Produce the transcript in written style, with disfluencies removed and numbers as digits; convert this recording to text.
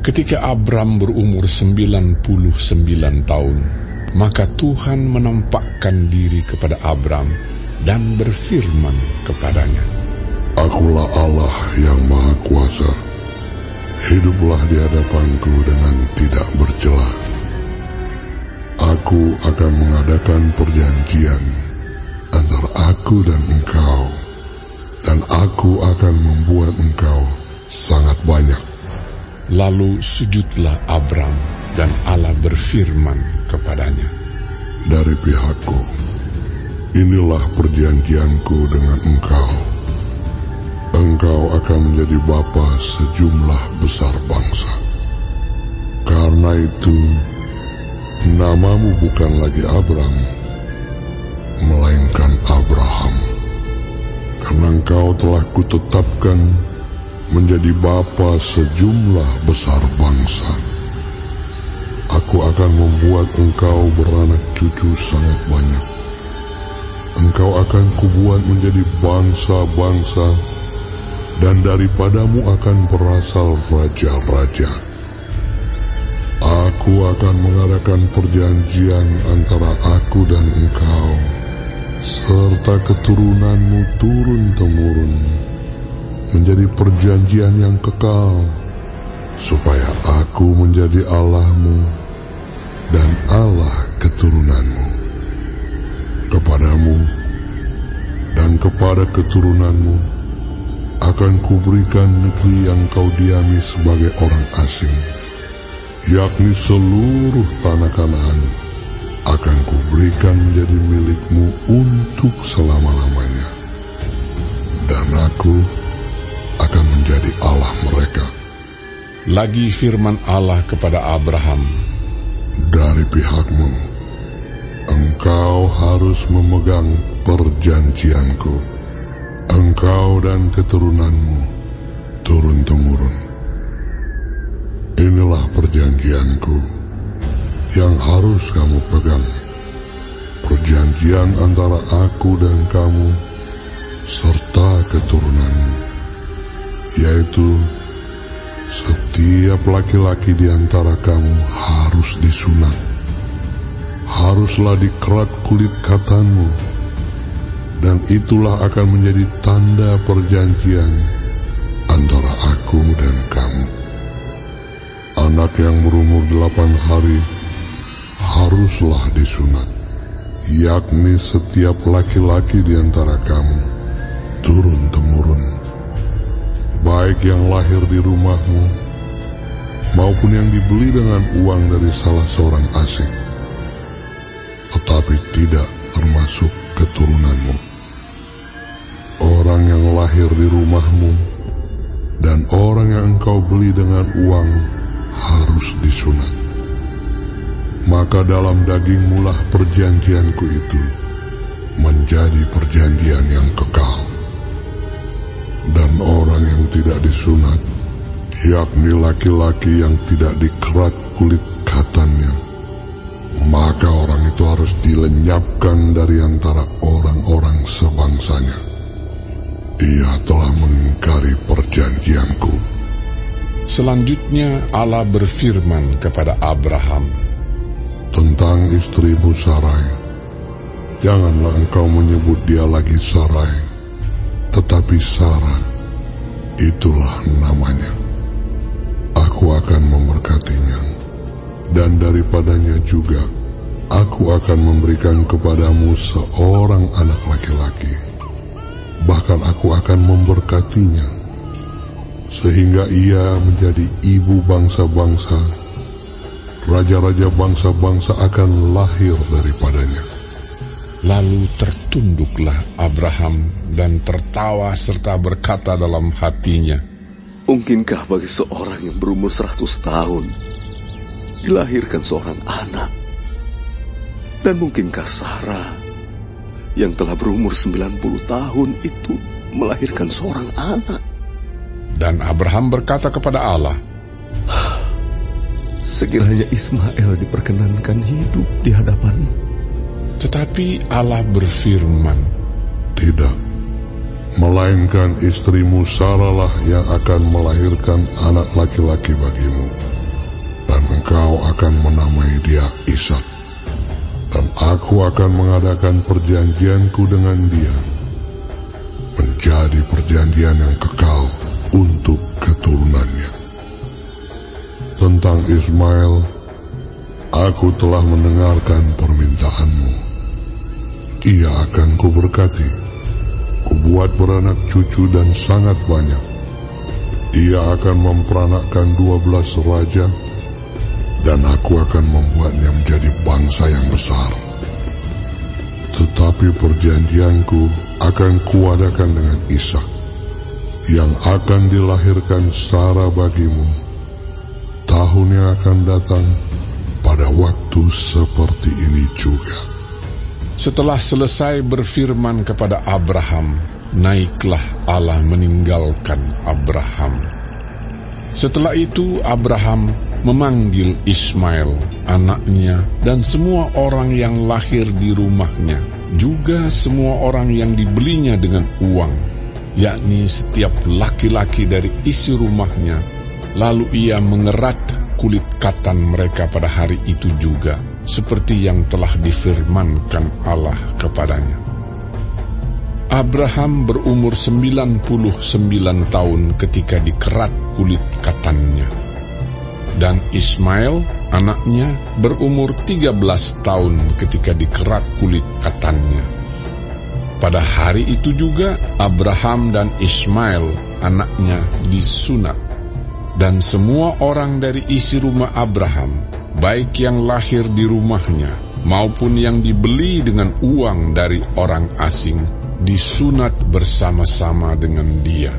Ketika Abram berumur 99 tahun, maka Tuhan menampakkan diri kepada Abram dan berfirman kepadanya, Akulah Allah yang Maha Kuasa. Hiduplah di hadapanku dengan tidak bercela. Aku akan mengadakan perjanjian antara aku dan engkau, dan aku akan membuat engkau sangat banyak. Lalu sujudlah Abram, dan Allah berfirman kepadanya, Dari pihakku, inilah perjanjianku dengan engkau. Engkau akan menjadi bapa sejumlah besar bangsa. Karena itu, namamu bukan lagi Abram, melainkan Abraham. Karena engkau telah kutetapkan menjadi bapa sejumlah besar bangsa. Aku akan membuat engkau beranak cucu sangat banyak. Engkau akan kubuat menjadi bangsa-bangsa, dan daripadamu akan berasal raja-raja. Aku akan mengadakan perjanjian antara aku dan engkau, serta keturunanmu turun-temurun, menjadi perjanjian yang kekal, supaya aku menjadi Allahmu dan Allah keturunanmu. Kepadamu dan kepada keturunanmu akan kuberikan negeri yang kau diami sebagai orang asing, yakni seluruh tanah Kanaan akan kuberikan menjadi milikmu untuk selama-lamanya. Dan aku akan menjadi Allah mereka. Lagi firman Allah kepada Abraham, Dari pihakmu, engkau harus memegang perjanjianku, engkau dan keturunanmu turun-temurun. Inilah perjanjianku yang harus kamu pegang, perjanjian antara aku dan kamu serta keturunanmu, yaitu setiap laki-laki di antara kamu harus disunat. Haruslah dikerat kulit katanmu, dan itulah akan menjadi tanda perjanjian antara aku dan kamu. Anak yang berumur 8 hari haruslah disunat, yakni setiap laki-laki di antara kamu turun-temurun, baik yang lahir di rumahmu maupun yang dibeli dengan uang dari salah seorang asing, tetapi tidak termasuk keturunanmu. Orang yang lahir di rumahmu dan orang yang engkau beli dengan uang harus disunat. Maka dalam dagingmu lah perjanjianku itu menjadi perjanjian yang kekal. Dan orang yang tidak disunat, yakni laki-laki yang tidak dikerat kulit katannya, maka orang itu harus dilenyapkan dari antara orang-orang sebangsanya. Ia telah mengingkari perjanjianku. Selanjutnya Allah berfirman kepada Abraham, Tentang istrimu Sarai, janganlah engkau menyebut dia lagi Sarai, tetapi Sarah, itulah namanya. Aku akan memberkatinya, dan daripadanya juga aku akan memberikan kepadamu seorang anak laki-laki. Bahkan aku akan memberkatinya, sehingga ia menjadi ibu bangsa-bangsa. Raja-raja bangsa-bangsa akan lahir daripadanya. Lalu tertunduklah Abraham dan tertawa serta berkata dalam hatinya, Mungkinkah bagi seorang yang berumur 100 tahun dilahirkan seorang anak? Dan mungkinkah Sarah yang telah berumur 90 tahun itu melahirkan seorang anak? Dan Abraham berkata kepada Allah, Sekiranya Ismail diperkenankan hidup di hadapan-Mu. Tetapi Allah berfirman, Tidak, melainkan istrimu Sarah lah yang akan melahirkan anak laki-laki bagimu. dan engkau akan menamai dia Ishak. Dan aku akan mengadakan perjanjianku dengan dia, menjadi perjanjian yang kekal untuk keturunannya. Tentang Ismail, aku telah mendengarkan permintaanmu. Ia akan kuberkati, kubuat beranak cucu dan sangat banyak. Ia akan memperanakkan 12 raja, dan aku akan membuatnya menjadi bangsa yang besar. Tetapi perjanjianku akan kuadakan dengan Ishak, yang akan dilahirkan Sarah bagimu tahun yang akan datang pada waktu seperti ini juga. Setelah selesai berfirman kepada Abraham, naiklah Allah meninggalkan Abraham. Setelah itu Abraham memanggil Ismail, anaknya, dan semua orang yang lahir di rumahnya, juga semua orang yang dibelinya dengan uang, yakni setiap laki-laki dari isi rumahnya. Lalu ia mengerat kulit katan mereka pada hari itu juga, seperti yang telah difirmankan Allah kepadanya. Abraham berumur 99 tahun ketika dikerat kulit katannya, dan Ismail anaknya berumur 13 tahun ketika dikerat kulit katannya. Pada hari itu juga Abraham dan Ismail anaknya disunat. Dan semua orang dari isi rumah Abraham, baik yang lahir di rumahnya maupun yang dibeli dengan uang dari orang asing, disunat bersama-sama dengan dia.